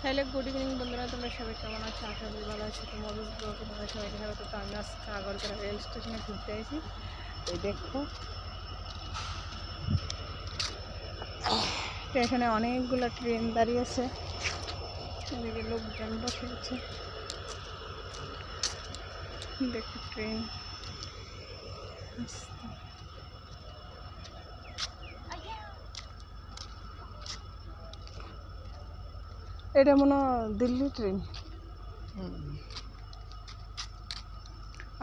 Hello good evening বন্ধুরা, তোমরা সবাই কেমন আছো? আশা করি ভালো আছো। তো মজুদ ব্লগে তোমরা সবাইকে স্বাগত। তো আমি আজকে আগরতলা রেল স্টেশনে ঘুরতে আসি। এই দেখো স্টেশনে অনেকগুলো ট্রেন দাঁড়িয়ে আছে, এদিকে লোকজন বসে আছে। দেখো ট্রেন এটা মনে হয় দিল্লি ট্রেন,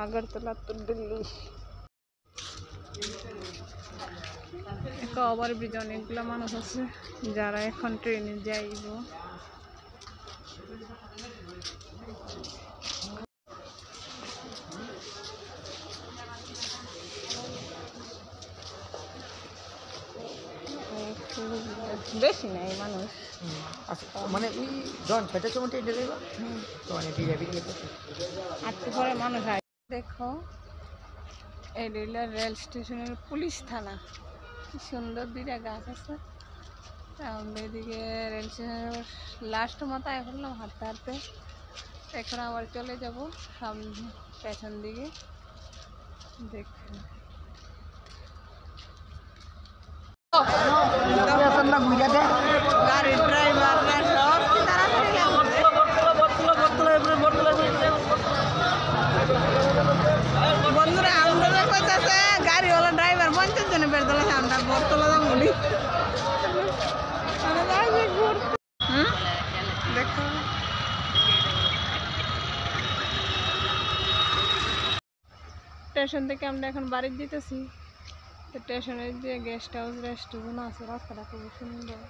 আগরতলা তো দিল্লি। ওভার ব্রিজে অনেকগুলো মানুষ আছে যারা এখন ট্রেনে যাইব। বেশি নাই মানুষ, মানে ওই জন 6টার সময় ট্রেনে যাইবা তো মানে আজকে পরে মানুষ হয়। দেখো এই রেল স্টেশনের পুলিশ থানা, কি সুন্দর দুইটা গাছ আছে। এদিকে রেল স্টেশনের লাস্ট মাথায় করলাম হাঁটতে হাঁটতে। এখন আবার চলে যাব সামনে পেছন দিকে। দেখুন গাড়ির ড্রাইভাররা সব বন্ধুরা আমরা কইতাছে গাড়িওয়ালা ড্রাইভার 50 জনে বের দিল। আমরা বরতলা দাম বলি দেখো স্টেশন থেকে আমরা এখন বাড়ি দিতেছি। তো স্টেশনের যে গেস্ট হাউস রেস্টুরেন্ট আছে, রাস্তাটা খুব সুন্দর,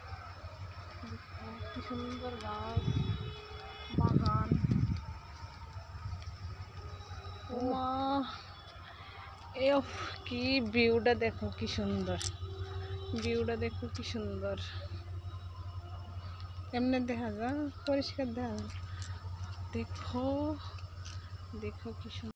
কি সুন্দর গাছ বাগান। কি ভিউটা দেখো, কি সুন্দর ভিউটা দেখো, কি সুন্দর। এমনি দেখা যায়, পরিষ্কার দেখা যায়। দেখো দেখো কি সুন্দর।